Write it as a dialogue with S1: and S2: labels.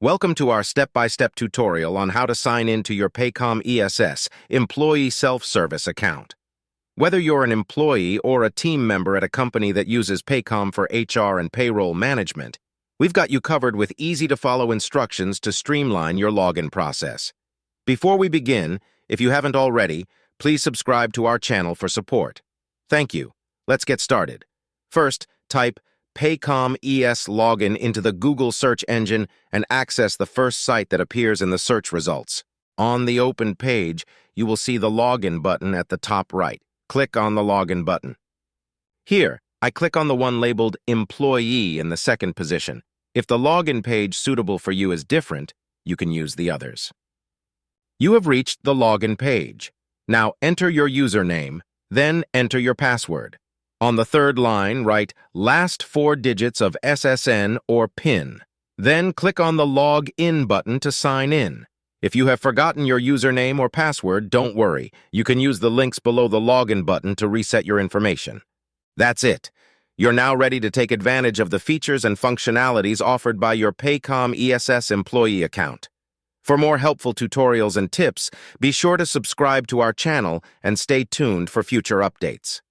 S1: Welcome to our step-by-step tutorial on how to sign in to your Paycom ESS Employee Self-Service account. Whether you're an employee or a team member at a company that uses Paycom for HR and payroll management, we've got you covered with easy-to-follow instructions to streamline your login process. Before we begin, if you haven't already, please subscribe to our channel for support. Thank you. Let's get started. First, type Paycom ES login into the Google search engine and access the first site that appears in the search results. On the open page, you will see the login button at the top right. Click on the login button. Here, I click on the one labeled Employee in the second position. If the login page suitable for you is different, you can use the others. You have reached the login page. Now enter your username, then enter your password. On the third line, write last 4 digits of SSN or PIN. Then click on the Log In button to sign in. If you have forgotten your username or password, don't worry. You can use the links below the Login button to reset your information. That's it. You're now ready to take advantage of the features and functionalities offered by your Paycom ESS employee account. For more helpful tutorials and tips, be sure to subscribe to our channel and stay tuned for future updates.